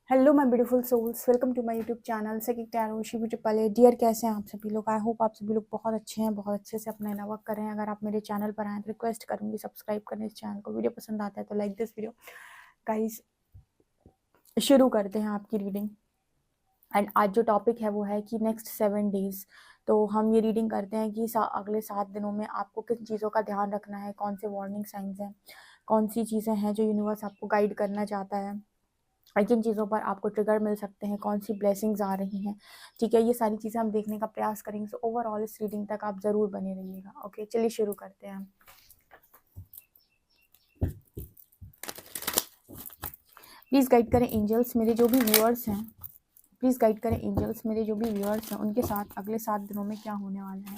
Hello my beautiful souls, welcome to my YouTube channel psychic tarot Shiv triple. Dear, कैसे हैं आप सभी लोग? आई होप आप सभी लोग बहुत अच्छे हैं, बहुत अच्छे से अपना इलावा कर रहे हैं। अगर आप मेरे चैनल पर आए तो रिक्वेस्ट करूंगी सब्सक्राइब करने इस चैनल को। वीडियो पसंद आता है तो लाइक दिस वीडियो। गाइस, शुरू करते हैं आपकी रीडिंग। एंड आज जो टॉपिक है वो है कि नेक्स्ट 7 डेज। तो हम ये रीडिंग करते हैं कि अगले 7 दिनों में आपको किन चीज़ों का ध्यान रखना है, कौन से वार्निंग साइंस हैं, कौन सी चीज़ें हैं जो यूनिवर्स आपको गाइड करना चाहता है, किन चीज़ों पर आपको ट्रिगर मिल सकते हैं, कौन सी ब्लेसिंग्स आ रही हैं। ठीक है, ये सारी चीज़ें हम देखने का प्रयास करेंगे। सो ओवरऑल इस रीडिंग तक आप ज़रूर बने रहिएगा। ओके, चलिए शुरू करते हैं। प्लीज़ गाइड करें एंजल्स मेरे जो भी व्यूअर्स हैं, प्लीज़ गाइड करें एंजल्स मेरे जो भी व्यूअर्स हैं उनके साथ अगले 7 दिनों में क्या होने वाला है।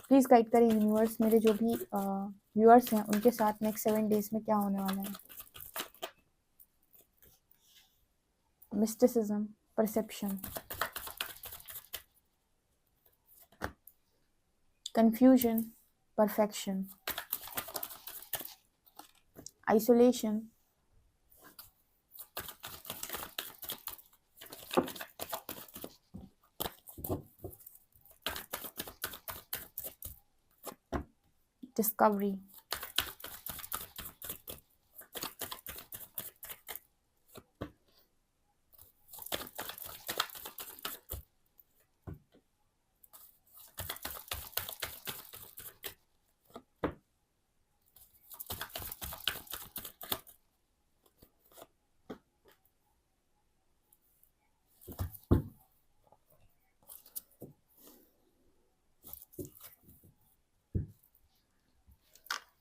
प्लीज़ गाइड करें यूनिवर्स मेरे जो भी व्यूअर्स हैं उनके साथ नेक्स्ट 7 डेज में क्या होने वाला है। Mysticism, perception, confusion, perfection, isolation, discovery,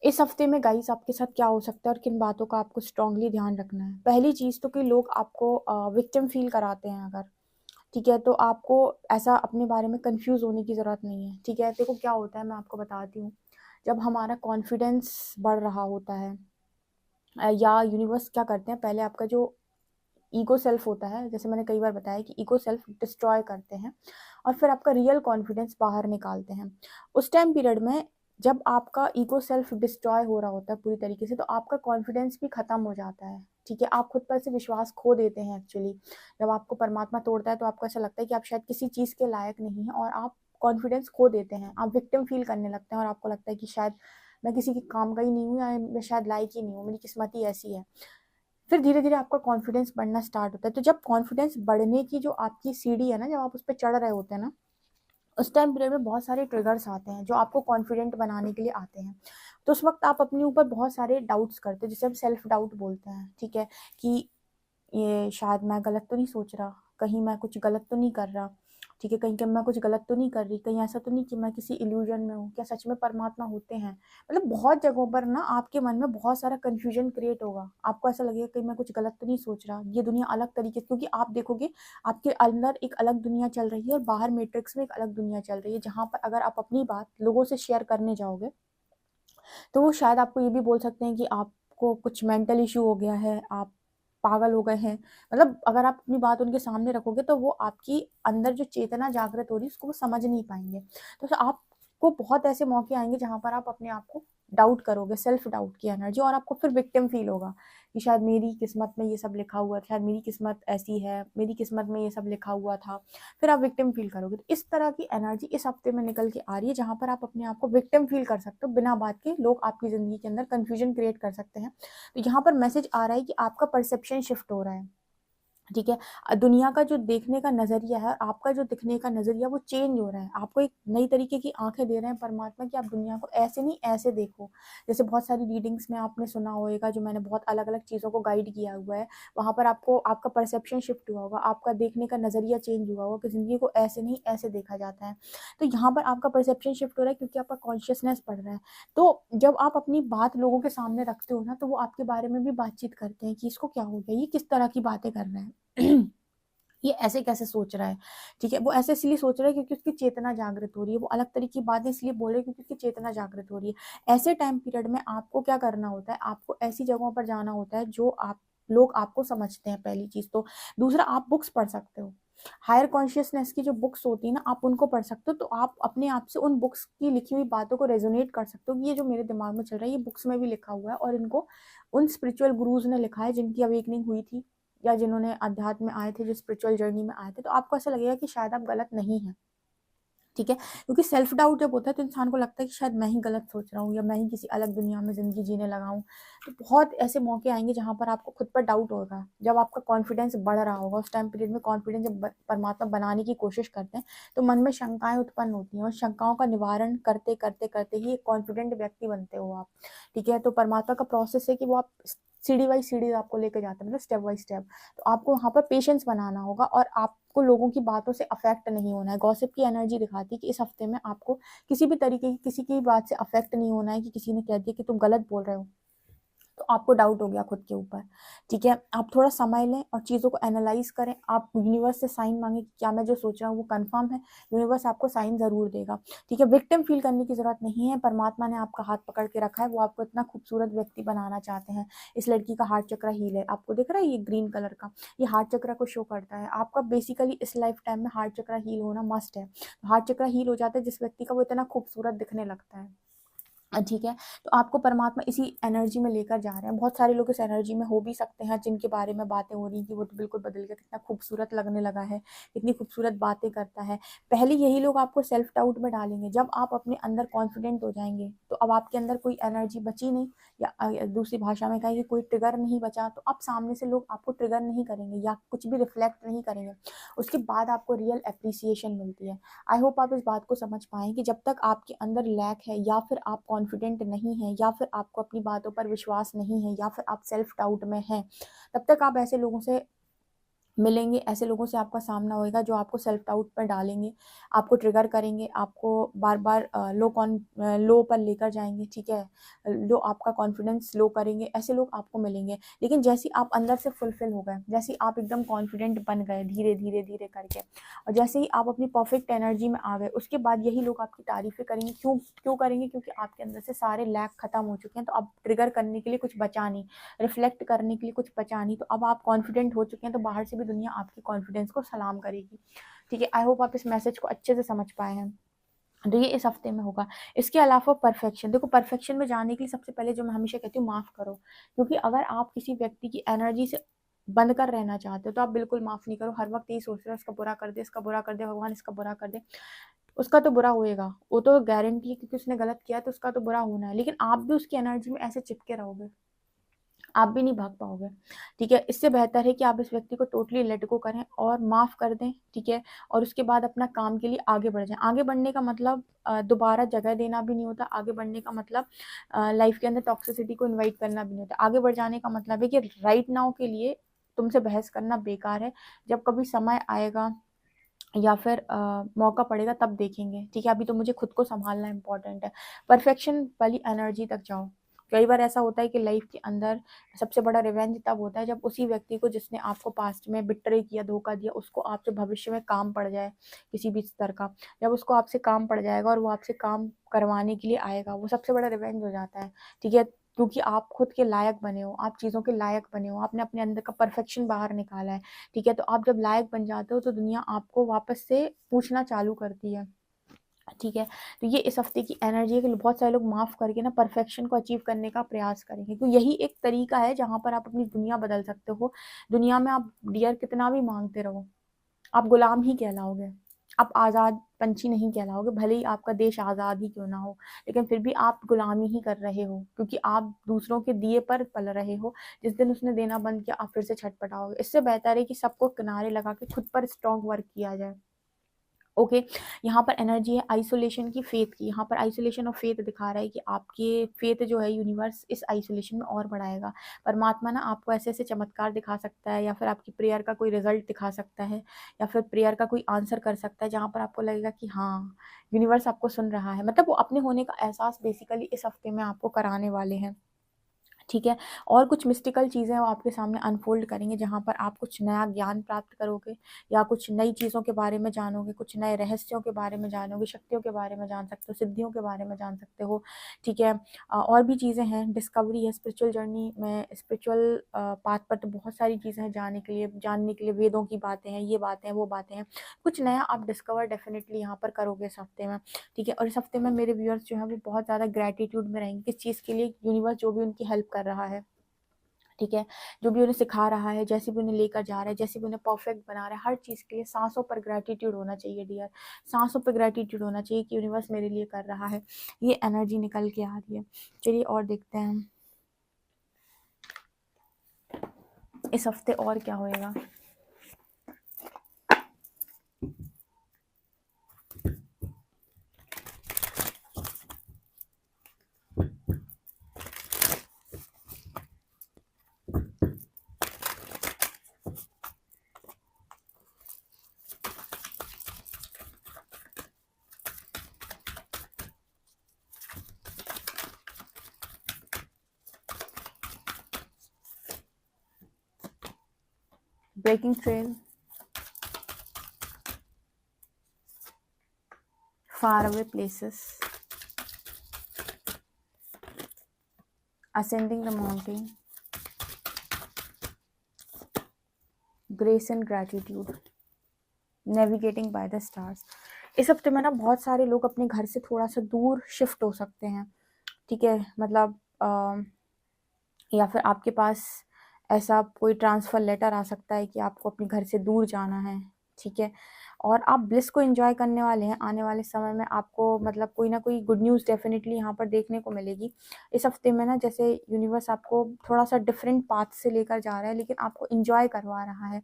इस हफ्ते में गाइस आपके साथ क्या हो सकता है और किन बातों का आपको स्ट्रांगली ध्यान रखना है। पहली चीज तो कि लोग आपको विक्टिम फील कराते हैं अगर, ठीक है, तो आपको ऐसा अपने बारे में कंफ्यूज होने की जरूरत नहीं है। ठीक है, देखो क्या होता है, मैं आपको बताती हूँ। जब हमारा कॉन्फिडेंस बढ़ रहा होता है या यूनिवर्स क्या करते हैं, पहले आपका जो ईगो सेल्फ होता है, जैसे मैंने कई बार बताया कि ईगो सेल्फ डिस्ट्रॉय करते हैं और फिर आपका रियल कॉन्फिडेंस बाहर निकालते हैं। उस टाइम पीरियड में जब आपका ईगो सेल्फ डिस्ट्रॉय हो रहा होता है पूरी तरीके से, तो आपका कॉन्फिडेंस भी खत्म हो जाता है। ठीक है, आप खुद पर से विश्वास खो देते हैं एक्चुअली। जब आपको परमात्मा तोड़ता है तो आपको ऐसा लगता है कि आप शायद किसी चीज के लायक नहीं है और आप कॉन्फिडेंस खो देते हैं, आप विक्टिम फील करने लगते हैं और आपको लगता है कि शायद मैं किसी के काम का ही नहीं हूँ या मैं शायद लायक ही नहीं हूँ, मेरी किस्मत ही ऐसी है। फिर धीरे धीरे आपका कॉन्फिडेंस बढ़ना स्टार्ट होता है। तो जब कॉन्फिडेंस बढ़ने की जो आपकी सीढ़ी है ना, जब आप उस पर चढ़ रहे होते हैं ना, उस टाइम पीरियड में बहुत सारे ट्रिगर्स आते हैं जो आपको कॉन्फिडेंट बनाने के लिए आते हैं। तो उस वक्त आप अपने ऊपर बहुत सारे डाउट्स करते हैं, जिसे हम सेल्फ डाउट बोलते हैं। ठीक है, कि ये शायद मैं गलत तो नहीं सोच रहा, कहीं मैं कुछ गलत तो नहीं कर रहा। ठीक है, कहीं कि मैं कुछ गलत तो नहीं कर रही, कहीं ऐसा तो नहीं कि मैं किसी इल्यूजन में हूँ, क्या सच में परमात्मा होते हैं। मतलब बहुत जगहों पर ना आपके मन में बहुत सारा कंफ्यूजन क्रिएट होगा। आपको ऐसा लगेगा कहीं मैं कुछ गलत तो नहीं सोच रहा, ये दुनिया अलग तरीके से, क्योंकि आप देखोगे आपके अंदर एक अलग दुनिया चल रही है और बाहर मैट्रिक्स में एक अलग दुनिया चल रही है, जहाँ पर अगर आप अपनी बात लोगों से शेयर करने जाओगे तो वो शायद आपको ये भी बोल सकते हैं कि आपको कुछ मेंटल इश्यू हो गया है, आप पागल हो गए हैं। मतलब अगर आप अपनी बात उनके सामने रखोगे तो वो आपकी अंदर जो चेतना जागृत हो रही है उसको वो समझ नहीं पाएंगे। तो आपको बहुत ऐसे मौके आएंगे जहां पर आप अपने आप को डाउट करोगे, सेल्फ डाउट की एनर्जी, और आपको फिर विक्टिम फील होगा कि शायद मेरी किस्मत में ये सब लिखा हुआ, शायद मेरी किस्मत ऐसी है, मेरी किस्मत में ये सब लिखा हुआ था। फिर आप विक्टिम फील करोगे। तो इस तरह की एनर्जी इस हफ्ते में निकल के आ रही है जहां पर आप अपने आप को विक्टिम फील कर सकते हो बिना बात के। लोग आपकी जिंदगी के अंदर कंफ्यूजन क्रिएट कर सकते हैं। तो यहाँ पर मैसेज आ रहा है कि आपका परसेप्शन शिफ्ट हो रहा है। ठीक है, दुनिया का जो देखने का नजरिया है, आपका जो दिखने का नजरिया, वो चेंज हो रहा है। आपको एक नई तरीके की आंखें दे रहे हैं परमात्मा कि आप दुनिया को ऐसे नहीं ऐसे देखो। जैसे बहुत सारी रीडिंग्स में आपने सुना होगा, जो मैंने बहुत अलग अलग चीजों को गाइड किया हुआ है, वहां पर आपको आपका परसेप्शन शिफ्ट हुआ होगा, आपका देखने का नजरिया चेंज हुआ होगा कि जिंदगी को ऐसे नहीं ऐसे देखा जाता है। तो यहाँ पर आपका परसेप्शन शिफ्ट हो रहा है क्योंकि आपका कॉन्शियसनेस बढ़ रहा है। तो जब आप अपनी बात लोगों के सामने रखते हो ना, तो वो आपके बारे में भी बातचीत करते हैं कि इसको क्या हो गया, ये किस तरह की बातें कर रहे हैं। ये ऐसे कैसे सोच रहा है। ठीक है, वो ऐसे इसलिए सोच रहा है क्योंकि उसकी चेतना जागृत हो रही है। वो अलग तरीके की बातें इसलिए बोल रहे हैं क्योंकि उसकी चेतना जागृत हो रही है। ऐसे टाइम पीरियड में आपको क्या करना होता है, आपको ऐसी जगहों पर जाना होता है जो आप लोग आपको समझते हैं, पहली चीज तो। दूसरा, आप बुक्स पढ़ सकते हो। हायर कॉन्शियसनेस की जो बुक्स होती है ना, आप उनको पढ़ सकते हो, तो आप अपने आप से उन बुक्स की लिखी हुई बातों को रेजोनेट कर सकते हो कि ये जो मेरे दिमाग में चल रहा है ये बुक्स में भी लिखा हुआ है, और इनको उन स्पिरिचुअल गुरुज ने लिखा है जिनकी अवेकनिंग हुई थी, या जिन्होंने अध्यात्म में आए थे, जो स्पिरिचुअल जर्नी में आए थे। तो आपको ऐसा लगेगा कि शायद आप गलत नहीं है, ठीक है। क्योंकि सेल्फ डाउट जब होता है तो इंसान को लगता है कि शायद मैं ही गलत सोच रहा हूँ, या मैं ही किसी अलग दुनिया में ज़िंदगी जीने लगा हूँ। तो बहुत ऐसे मौके आएंगे जहाँ पर आपको खुद पर डाउट होगा, जब आपका कॉन्फिडेंस बढ़ रहा होगा। उस टाइम पीरियड में कॉन्फिडेंस जब परमात्मा बनाने की कोशिश करते हैं तो मन में शंकाएं उत्पन्न होती हैं, और शंकाओं का निवारण करते करते करते ही एक कॉन्फिडेंट व्यक्ति बनते हो आप, ठीक है। तो परमात्मा का प्रोसेस है कि वो आप सीढ़ी बाई सीढ़ी आपको लेके जाते हैं, मतलब स्टेप बाई स्टेप। तो आपको वहाँ पर पेशेंस बनाना होगा, और आपको लोगों की बातों से अफेक्ट नहीं होना है। गॉसिप की एनर्जी दिखाती है कि इस हफ्ते में आपको किसी भी तरीके की किसी की बात से अफेक्ट नहीं होना है, कि किसी ने कह दिया कि तुम गलत बोल रहे हो तो आपको डाउट हो गया खुद के ऊपर, ठीक है। आप थोड़ा समय लें और चीज़ों को एनालाइज करें। आप यूनिवर्स से साइन मांगे कि क्या मैं जो सोच रहा हूँ वो कंफर्म है। यूनिवर्स आपको साइन ज़रूर देगा, ठीक है। विक्टिम फील करने की ज़रूरत नहीं है। परमात्मा ने आपका हाथ पकड़ के रखा है, वो आपको इतना खूबसूरत व्यक्ति बनाना चाहते हैं। इस लड़की का हार्ट चक्र हील है, आपको दिख रहा है ये ग्रीन कलर का, ये हार्ट चक्र को शो करता है। आपका बेसिकली इस लाइफ टाइम में हार्ट चक्र हील होना मस्ट है। हार्ट चक्र हील हो जाता है जिस व्यक्ति का, वो इतना खूबसूरत दिखने लगता है, ठीक है। तो आपको परमात्मा इसी एनर्जी में लेकर जा रहे हैं। बहुत सारे लोग इस एनर्जी में हो भी सकते हैं जिनके बारे में बातें हो रही कि वो तो बिल्कुल बदल गया, कितना खूबसूरत लगने लगा है, कितनी खूबसूरत बातें करता है। पहले यही लोग आपको सेल्फ डाउट में डालेंगे। जब आप अपने अंदर कॉन्फिडेंट हो जाएंगे तो अब आपके अंदर कोई एनर्जी बची नहीं, या दूसरी भाषा में कहें कि कोई ट्रिगर नहीं बचा, तो अब सामने से लोग आपको ट्रिगर नहीं करेंगे या कुछ भी रिफ्लेक्ट नहीं करेंगे। उसके बाद आपको रियल अप्रिसिएशन मिलती है। आई होप आप इस बात को समझ पाएँ कि जब तक आपके अंदर लैक है, या फिर आप कॉन्फिडेंट नहीं हैं, या फिर आपको अपनी बातों पर विश्वास नहीं है, या फिर आप सेल्फ डाउट में हैं, तब तक आप ऐसे लोगों से मिलेंगे, ऐसे लोगों से आपका सामना होएगा जो आपको सेल्फ डाउट पर डालेंगे, आपको ट्रिगर करेंगे, आपको बार-बार लो पर लेकर जाएँगे, ठीक है? लो आपका कॉन्फिडेंस लो करेंगे, ऐसे लोग आपको मिलेंगे। लेकिन जैसे ही आप अंदर से फुलफिल हो गए, जैसे ही आप एकदम कॉन्फिडेंट बन गए धीरे-धीरे करके, और जैसे ही आप अपनी परफेक्ट एनर्जी में आ गए, उसके बाद यही लोग आपकी तारीफ़ें करेंगे। क्यों करेंगे? क्योंकि आपके अंदर से सारे लैक खत्म हो चुके हैं, तो अब ट्रिगर करने के लिए कुछ बचा नहीं, रिफ्लेक्ट करने के लिए कुछ बचा नहीं। तो अब आप कॉन्फिडेंट हो चुके हैं, तो बाहर से भी दुनिया आपके कॉन्फिडेंस को सलाम करेगी, ठीक है। आई होप आप इस मैसेज को अच्छे से समझ पाए हैं। तो ये इस हफ्ते में होगा। इसके अलावा परफेक्शन, देखो परफेक्शन में जाने के लिए सबसे पहले जो मैं हमेशा कहती हूँ, माफ़ करो। क्योंकि अगर आप किसी व्यक्ति की एनर्जी से बंध कर रहना चाहते हो तो आप बिल्कुल माफ़ नहीं करो। हर वक्त यही सोच रहे हो इसका बुरा कर दे, इसका बुरा कर दे, भगवान इसका बुरा कर दे। उसका तो बुरा होएगा, वो तो गारंटी है, क्योंकि उसने गलत किया तो उसका तो बुरा होना है। लेकिन आप भी उसकी एनर्जी में ऐसे चिपके रहोगे, आप भी नहीं भाग पाओगे, ठीक है। इससे बेहतर है कि आप इस व्यक्ति को टोटली लेट गो करें और माफ़ कर दें, ठीक है। और उसके बाद अपना काम के लिए आगे बढ़ जाएँ। आगे बढ़ने का मतलब दोबारा जगह देना भी नहीं होता। आगे बढ़ने का मतलब लाइफ़ के अंदर टॉक्सिसिटी को इन्वाइट करना भी नहीं होता। आगे बढ़ जाने का मतलब है कि राइट नाउ के लिए तुमसे बहस करना बेकार है। जब कभी समय आएगा या फिर मौका पड़ेगा तब देखेंगे, ठीक है। अभी तो मुझे खुद को सँभालना इम्पोर्टेंट है। परफेक्शन वाली एनर्जी तक जाओ। कई बार ऐसा होता है कि लाइफ़ के अंदर सबसे बड़ा रिवेंज तब होता है जब उसी व्यक्ति को जिसने आपको पास्ट में बिट्रे किया, धोखा दिया, उसको आपसे भविष्य में काम पड़ जाए किसी भी स्तर का। जब उसको आपसे काम पड़ जाएगा और वो आपसे काम करवाने के लिए आएगा, वो सबसे बड़ा रिवेंज हो जाता है, ठीक है। क्योंकि आप खुद के लायक बने हो, आप चीज़ों के लायक बने हो, आपने अपने अंदर का परफेक्शन बाहर निकाला है, ठीक है। तो आप जब लायक बन जाते हो तो दुनिया आपको वापस से पूछना चालू करती है, ठीक है। तो ये इस हफ्ते की एनर्जी है कि बहुत सारे लोग माफ़ करके ना परफेक्शन को अचीव करने का प्रयास करेंगे, क्योंकि यही एक तरीका है जहाँ पर आप अपनी दुनिया बदल सकते हो। दुनिया में आप डियर कितना भी माँगते रहो, आप गुलाम ही कहलाओगे। आप आज़ाद पंछी नहीं कहलाओगे, भले ही आपका देश आज़ाद ही क्यों ना हो, लेकिन फिर भी आप गुलामी ही कर रहे हो, क्योंकि आप दूसरों के दिए पर पल रहे हो। जिस दिन उसने देना बंद किया, आप फिर से छटपटाओगे। इससे बेहतर है कि सबको किनारे लगा के खुद पर स्ट्रॉन्ग वर्क किया जाए। ओके, यहाँ पर एनर्जी है आइसोलेशन की, फेथ की। यहाँ पर आइसोलेशन ऑफ फेथ दिखा रहा है कि आपके फेथ जो है यूनिवर्स इस आइसोलेशन में और बढ़ाएगा। परमात्मा ना आपको ऐसे-ऐसे चमत्कार दिखा सकता है, या फिर आपकी प्रेयर का कोई रिज़ल्ट दिखा सकता है, या फिर प्रेयर का कोई आंसर कर सकता है जहाँ पर आपको लगेगा कि हाँ, यूनिवर्स आपको सुन रहा है। मतलब वो अपने होने का एहसास बेसिकली इस हफ्ते में आपको कराने वाले हैं। ठीक है। और कुछ मिस्टिकल चीज़ें वो आपके सामने अनफोल्ड करेंगे, जहाँ पर आप कुछ नया ज्ञान प्राप्त करोगे या कुछ नई चीज़ों के बारे में जानोगे, कुछ नए रहस्यों के बारे में जानोगे, शक्तियों के बारे में जान सकते हो, सिद्धियों के बारे में जान सकते हो, ठीक है। और भी चीज़ें हैं, डिस्कवरी है, स्पिरिचुअल जर्नी में, स्पिरिचुअल पाथ पर तो बहुत सारी चीज़ें हैं जानने के लिए, वेदों की बातें हैं, ये बातें हैं, वो बातें हैं। कुछ नया आप डिस्कवर डेफ़िनेटली यहाँ पर करोगे इस हफ़्ते में, ठीक है। और इस हफ़्ते में मेरे व्यूअर्स जो हैं वो बहुत ज़्यादा ग्रैटिट्यूड में रहेंगे, किस चीज़ के लिए, यूनिवर्स जो भी उनकी हेल्प कर रहा है, ठीक है, जो भी उन्हें सिखा रहा है, जैसे भी उन्हें लेकर जा रहा है, जैसे भी उन्हें परफेक्ट बना रहा है, हर चीज़ के लिए सांसों पर ग्रैटिट्यूड होना चाहिए डियर, सांसों पर ग्रैटिट्यूड होना चाहिए कि यूनिवर्स मेरे लिए कर रहा है। ये एनर्जी निकल के आ रही है। चलिए और देखते हैं इस हफ्ते और क्या होएगा। Breaking trail, far away places, ascending the mountain, grace and gratitude, navigating by the stars। इस हफ्ते में ना बहुत सारे लोग अपने घर से थोड़ा सा दूर शिफ्ट हो सकते हैं, ठीक है। मतलब या फिर आपके पास ऐसा कोई ट्रांसफ़र लेटर आ सकता है कि आपको अपने घर से दूर जाना है, ठीक है। और आप ब्लिस को एंजॉय करने वाले हैं। आने वाले समय में आपको मतलब कोई ना कोई गुड न्यूज़ डेफिनेटली यहाँ पर देखने को मिलेगी। इस हफ्ते में ना जैसे यूनिवर्स आपको थोड़ा सा डिफरेंट पाथ से लेकर जा रहा है, लेकिन आपको एंजॉय करवा रहा है।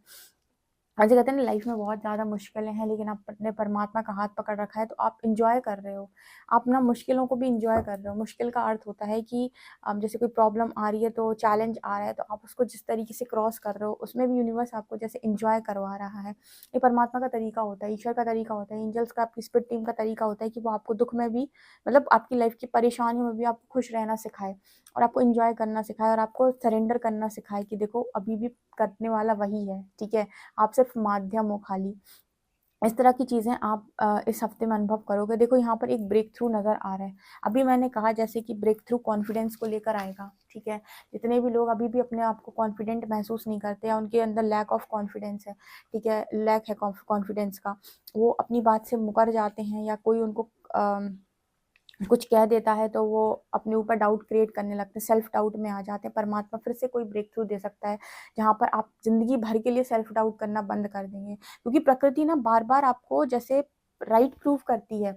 ऐसे कहते हैं ना, लाइफ में बहुत ज़्यादा मुश्किलें हैं, लेकिन आप अपने परमात्मा का हाथ पकड़ रखा है तो आप एंजॉय कर रहे हो। आप ना मुश्किलों को भी एंजॉय कर रहे हो। मुश्किल का अर्थ होता है कि जैसे कोई प्रॉब्लम आ रही है, तो चैलेंज आ रहा है, तो आप उसको जिस तरीके से क्रॉस कर रहे हो, उसमें भी यूनिवर्स आपको जैसे एंजॉय करवा रहा है। ये परमात्मा का तरीका होता है, ईश्वर का तरीका होता है, एंजल्स का, आपकी स्पिरिट टीम का तरीका होता है कि वो आपको दुख में भी, मतलब आपकी लाइफ की परेशानियों में भी आपको खुश रहना सिखाए और आपको एंजॉय करना सिखाए और आपको सरेंडर करना सिखाए कि देखो अभी भी करने वाला वही है, ठीक है। आप सिर्फ माध्यम हो खाली। इस तरह की चीज़ें आप इस हफ्ते में अनुभव करोगे। देखो यहाँ पर एक ब्रेक थ्रू नज़र आ रहा है। अभी मैंने कहा जैसे कि ब्रेक थ्रू कॉन्फिडेंस को लेकर आएगा, ठीक है। जितने भी लोग अभी भी अपने आप को कॉन्फिडेंट महसूस नहीं करते या उनके अंदर लैक ऑफ कॉन्फिडेंस है, ठीक है, लैक है कॉन्फिडेंस का, वो अपनी बात से मुकर जाते हैं या कोई उनको कुछ कह देता है तो वो अपने ऊपर डाउट क्रिएट करने लगते हैं, सेल्फ डाउट में आ जाते हैं। परमात्मा फिर से कोई ब्रेक थ्रू दे सकता है जहाँ पर आप ज़िंदगी भर के लिए सेल्फ डाउट करना बंद कर देंगे, क्योंकि प्रकृति ना बार-बार आपको जैसे राइट प्रूव करती है।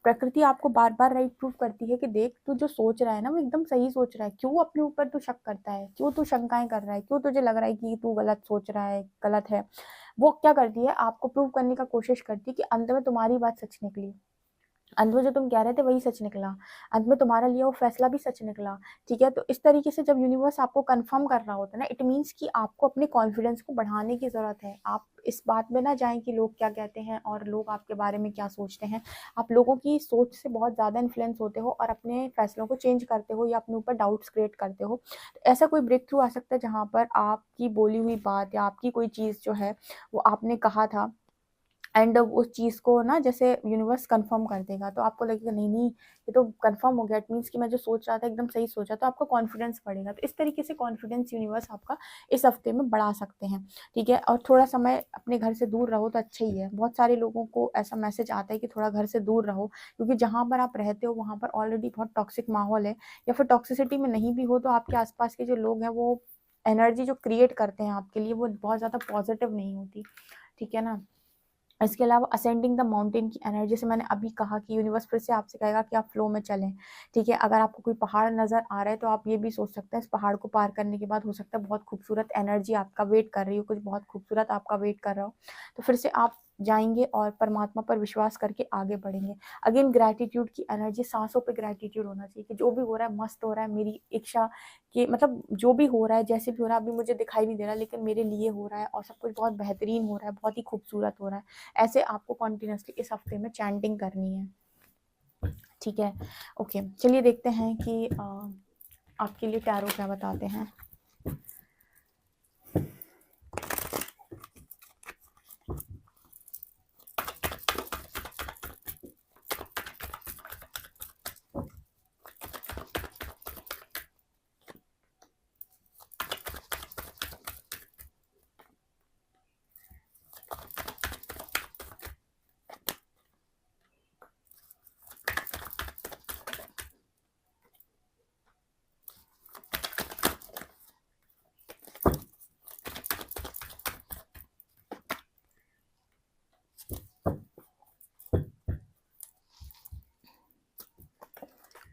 प्रकृति आपको बार-बार राइट प्रूव करती है कि देख, तू जो सोच रहा है ना वो एकदम सही सोच रहा है। क्यों अपने ऊपर तू शक करता है? क्यों तू शंकाएँ कर रहा है? क्यों तुझे लग रहा है कि तू गलत सोच रहा है, गलत है? वो क्या करती है, आपको प्रूव करने का कोशिश करती है कि अंत में तुम्हारी बात सच निकली। अंत में जो तुम कह रहे थे वही सच निकला। अंत में तुम्हारा लिया वो फैसला भी सच निकला, ठीक है। तो इस तरीके से जब यूनिवर्स आपको कन्फर्म कर रहा होता है ना, इट मीन्स कि आपको अपने कॉन्फिडेंस को बढ़ाने की ज़रूरत है। आप इस बात में ना जाएँ कि लोग क्या कहते हैं और लोग आपके बारे में क्या सोचते हैं। आप लोगों की सोच से बहुत ज़्यादा इन्फ्लुएंस होते हो और अपने फैसलों को चेंज करते हो या अपने ऊपर डाउट्स क्रिएट करते हो। तो ऐसा कोई ब्रेक थ्रू आ सकता है जहाँ पर आपकी बोली हुई बात या आपकी कोई चीज़ जो है वो आपने कहा था एंड उस चीज़ को ना जैसे यूनिवर्स कंफर्म कर देगा, तो आपको लगेगा नहीं नहीं, ये तो कंफर्म हो गया, इट मीन्स कि मैं जो सोच रहा था एकदम सही सोचा, तो आपका कॉन्फिडेंस बढ़ेगा। तो इस तरीके से कॉन्फिडेंस यूनिवर्स आपका इस हफ्ते में बढ़ा सकते हैं, ठीक है। और थोड़ा समय अपने घर से दूर रहो तो अच्छा ही है। बहुत सारे लोगों को ऐसा मैसेज आता है कि थोड़ा घर से दूर रहो, क्योंकि जहाँ पर आप रहते हो वहाँ पर ऑलरेडी बहुत टॉक्सिक माहौल है, या फिर टॉक्सिसिटी में नहीं भी हो तो आपके आसपास के जो लोग हैं वो एनर्जी जो क्रिएट करते हैं आपके लिए वो बहुत ज़्यादा पॉजिटिव नहीं होती, ठीक है ना। इसके अलावा असेंडिंग द माउंटेन की एनर्जी, जैसे मैंने अभी कहा कि यूनिवर्स फिर से आपसे कहेगा कि आप फ्लो में चलें, ठीक है। अगर आपको कोई पहाड़ नज़र आ रहा है तो आप ये भी सोच सकते हैं इस पहाड़ को पार करने के बाद हो सकता है बहुत खूबसूरत एनर्जी आपका वेट कर रही हो, कुछ बहुत खूबसूरत आपका वेट कर रहा हो, तो फिर से आप जाएंगे और परमात्मा पर विश्वास करके आगे बढ़ेंगे। अगेन ग्रैटिट्यूड की एनर्जी, सांसों पे ग्रैटिट्यूड होना चाहिए कि जो भी हो रहा है मस्त हो रहा है, मेरी इच्छा कि मतलब जो भी हो रहा है, जैसे भी हो रहा है, अभी मुझे दिखाई नहीं दे रहा लेकिन मेरे लिए हो रहा है और सब कुछ बहुत बेहतरीन हो रहा है, बहुत ही खूबसूरत हो रहा है। ऐसे आपको कॉन्टिन्यूसली इस हफ्ते में चैंटिंग करनी है, ठीक है। ओके, चलिए देखते हैं कि आपके लिए टैरो क्या बताते हैं।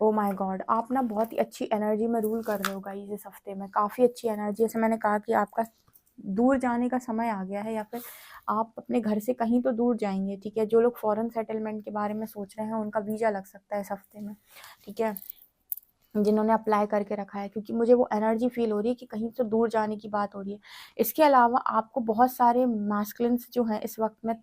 ओ माय गॉड, आप ना बहुत ही अच्छी एनर्जी में रूल कर रहे हो गाइस इस हफ्ते में, काफ़ी अच्छी एनर्जी। जैसे मैंने कहा कि आपका दूर जाने का समय आ गया है, या फिर आप अपने घर से कहीं तो दूर जाएंगे, ठीक है। जो लोग फॉरेन सेटलमेंट के बारे में सोच रहे हैं उनका वीज़ा लग सकता है इस हफ्ते में, ठीक है, जिन्होंने अप्लाई करके रखा है, क्योंकि मुझे वो एनर्जी फील हो रही है कि कहीं तो दूर जाने की बात हो रही है। इसके अलावा आपको बहुत सारे मैस्कुलिन्स जो हैं इस वक्त में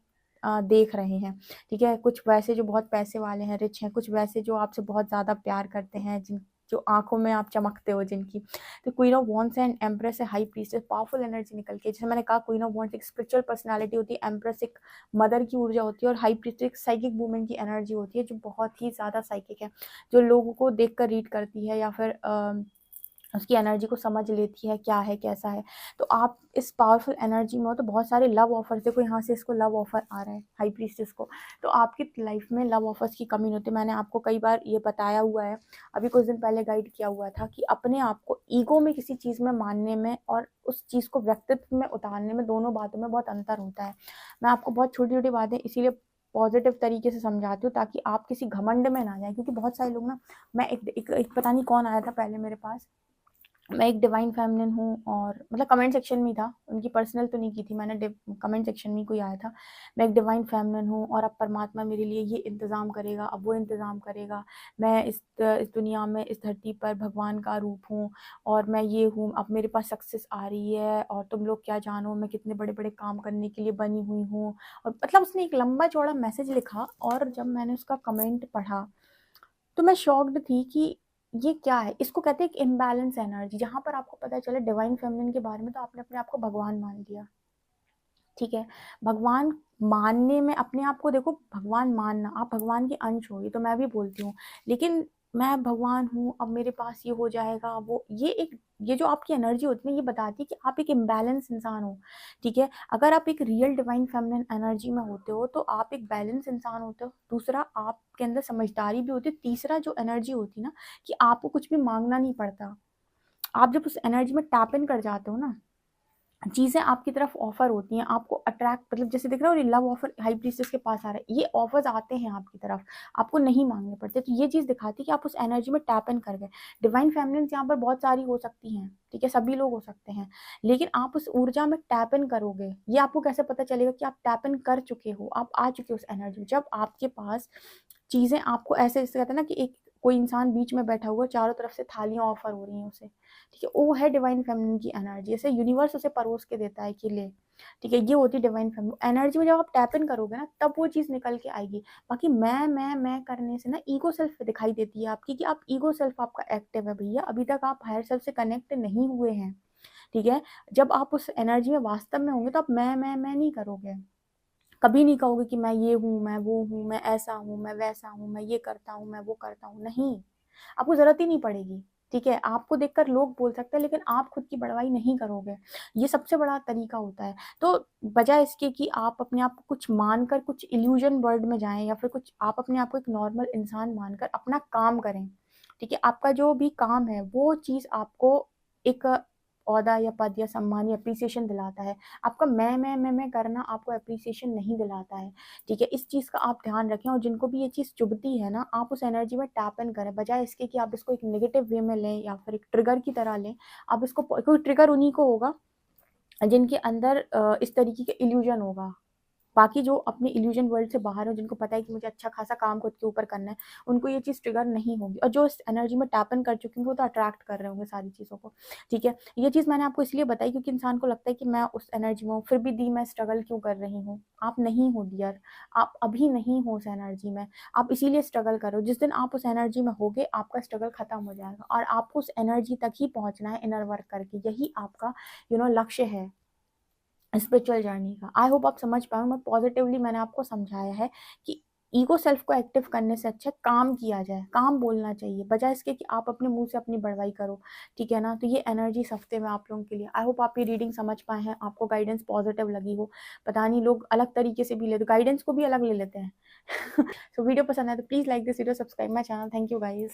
देख रहे हैं, ठीक है। कुछ वैसे जो बहुत पैसे वाले हैं, रिच हैं, कुछ वैसे जो आपसे बहुत ज़्यादा प्यार करते हैं, जिन जो आंखों में आप चमकते हो जिनकी। तो queen of wands and empress है, हाई प्रीस्टेस, पावरफुल एनर्जी निकल के। जैसे मैंने कहा, क्वीन ऑफ वॉन्ड्स एक स्पिरिचुअल पर्सनालिटी होती है, एम्प्रेस एक मदर की ऊर्जा होती है, और हाई प्रीस्टेस एक साइकिक वूमेन की एनर्जी होती है जो बहुत ही ज़्यादा साइकिक है, जो लोगों को देखकर रीड करती है, या फिर उसकी एनर्जी को समझ लेती है क्या है कैसा है। तो आप इस पावरफुल एनर्जी में हो, तो बहुत सारे लव ऑफर्स, देखो यहाँ से इसको लव ऑफर आ रहा है हाई प्रीस्टेस को। तो आपकी लाइफ में लव ऑफर्स की कमी नहीं होती। मैंने आपको कई बार ये बताया हुआ है, अभी कुछ दिन पहले गाइड किया हुआ था कि अपने आप को ईगो में किसी चीज़ में मानने में और उस चीज़ को व्यक्तित्व में उतारने में, दोनों बातों में बहुत अंतर होता है। मैं आपको बहुत छोटी छोटी बातें इसीलिए पॉजिटिव तरीके से समझाती हूँ ताकि आप किसी घमंड में ना जाए, क्योंकि बहुत सारे लोग ना, मैं एक पता नहीं कौन आया था पहले मेरे पास, मैं एक डिवाइन फेमिनिन हूँ, और मतलब कमेंट सेक्शन में था, उनकी पर्सनल तो नहीं की थी मैंने, कमेंट सेक्शन में कोई आया था, मैं एक डिवाइन फेमिनिन हूँ और अब परमात्मा मेरे लिए ये इंतज़ाम करेगा, अब वो इंतज़ाम करेगा, मैं इस दुनिया में, इस धरती पर भगवान का रूप हूँ, और मैं ये हूँ, अब मेरे पास सक्सेस आ रही है, और तुम लोग क्या जानो मैं कितने बड़े बड़े काम करने के लिए बनी हुई हूँ। और मतलब उसने एक लंबा चौड़ा मैसेज लिखा, और जब मैंने उसका कमेंट पढ़ा तो मैं शॉक्ड थी कि ये क्या है। इसको कहते हैं एक इम्बैलेंस एनर्जी, जहाँ पर आपको पता चले डिवाइन फेमिनिन के बारे में, तो आपने अपने आप को भगवान मान लिया, ठीक है। भगवान मानने में अपने आप को देखो, भगवान मानना, आप भगवान के अंश हो, ये तो मैं भी बोलती हूँ, लेकिन मैं भगवान हूँ, अब मेरे पास ये हो जाएगा, वो ये जो आपकी एनर्जी होती है ना, ये बताती है कि आप एक इम्बैलेंस इंसान हो, ठीक है। अगर आप एक रियल डिवाइन फेमिनिन एनर्जी में होते हो तो आप एक बैलेंस इंसान होते हो। दूसरा, आपके अंदर समझदारी भी होती है। तीसरा, जो एनर्जी होती है ना, कि आपको कुछ भी मांगना नहीं पड़ता। आप जब उस एनर्जी में टैप इन कर जाते हो ना, चीज़ें आपकी तरफ ऑफर होती हैं, आपको अट्रैक्ट, मतलब जैसे दिख रहा है लव ऑफर हाई प्रीस्टेस के पास आ रहा है, ये ऑफर्स आते हैं आपकी तरफ, आपको नहीं मांगने पड़ते। तो ये चीज़ दिखाती है कि आप उस एनर्जी में टैप इन कर गए। डिवाइन फेमिनिन्स यहाँ पर बहुत सारी हो सकती हैं, ठीक है, सभी लोग हो सकते हैं, लेकिन आप उस ऊर्जा में टैप इन करोगे। ये आपको कैसे पता चलेगा कि आप टैप इन कर चुके हो, आप आ चुके हो उस एनर्जी में, जब आपके पास चीज़ें आपको ऐसे, जैसे कहते हैं ना कि एक कोई इंसान बीच में बैठा हुआ, चारों तरफ से थालियां ऑफर हो रही हैं उसे, ठीक है, वो है डिवाइन फेमिनिन की एनर्जी। जैसे यूनिवर्स उसे परोस के देता है कि ले, ठीक है, ये होती है डिवाइन फेमिनिन एनर्जी में। जब आप टैप इन करोगे ना, तब वो चीज़ निकल के आएगी। बाकी मैं करने से ना ईगो सेल्फ दिखाई देती है आपकी, कि आप ईगो सेल्फ आपका एक्टिव है भैया, अभी तक आप हायर सेल्फ से कनेक्ट नहीं हुए हैं, ठीक है। जब आप उस एनर्जी में वास्तव में होंगे तो आप मैं नहीं करोगे, कभी नहीं कहोगे कि मैं ये हूँ, मैं वो हूँ, मैं ऐसा हूँ, मैं वैसा हूँ, मैं ये करता हूँ, मैं वो करता हूँ, नहीं, आपको ज़रूरत ही नहीं पड़ेगी, ठीक है। आपको देखकर लोग बोल सकते हैं, लेकिन आप खुद की बड़वाई नहीं करोगे, ये सबसे बड़ा तरीका होता है। तो बजाय इसके कि आप अपने आप को कुछ मानकर कुछ इल्यूजन वर्ल्ड में जाएं, या फिर कुछ आप अपने आप को एक नॉर्मल इंसान मानकर अपना काम करें, ठीक है। आपका जो भी काम है वो चीज़ आपको एक ओहदा या पद या सम्मान या एप्रिसिएशन दिलाता है। आपका मैं करना आपको एप्रिसिएशन नहीं दिलाता है, ठीक है। इस चीज़ का आप ध्यान रखें, और जिनको भी ये चीज़ चुभती है ना, आप उस एनर्जी में टैप इन करें, बजाय इसके कि आप इसको एक नेगेटिव वे में लें या फिर एक ट्रिगर की तरह लें। आप इसको, कोई ट्रिगर उन्हीं को होगा जिनके अंदर इस तरीके के इल्यूजन होगा, बाकी जो अपने इल्यूजन वर्ल्ड से बाहर हो, जिनको पता है कि मुझे अच्छा खासा काम खुद के ऊपर करना है, उनको ये चीज़ ट्रिगर नहीं होगी। और जो इस एनर्जी में टैप इन कर चुके होंगे, वो तो अट्रैक्ट कर रहे होंगे सारी चीज़ों को, ठीक है। ये चीज़ मैंने आपको इसलिए बताई क्योंकि इंसान को लगता है कि मैं उस एनर्जी में हूँ, फिर भी दी मैं स्ट्रगल क्यों कर रही हूँ। आप नहीं हो डियर, आप अभी नहीं हो उस एनर्जी में, आप इसीलिए स्ट्रगल करो। जिस दिन आप उस एनर्जी में होगे, आपका स्ट्रगल खत्म हो जाएगा और आपको उस एनर्जी तक ही पहुंचना है इनर वर्क करके। यही आपका लक्ष्य है स्पिरिचुअल जर्नी का। आई होप आप समझ पाए। मैं पॉजिटिवली मैंने आपको समझाया है कि ईगो सेल्फ को एक्टिव करने से अच्छा काम किया जाए, काम बोलना चाहिए, बजाय इसके कि आप अपने मुंह से अपनी बड़वाई करो, ठीक है ना। तो ये एनर्जी इस हफ्ते में आप लोगों के लिए। आई होप आप ये रीडिंग समझ पाए हैं, आपको गाइडेंस पॉजिटिव लगी हो। पता नहीं लोग अलग तरीके से भी लेते, गाइडेंस को भी अलग ले लेते हैं। सो वीडियो पसंद है तो please like this video, subscribe my channel. Thank you guys.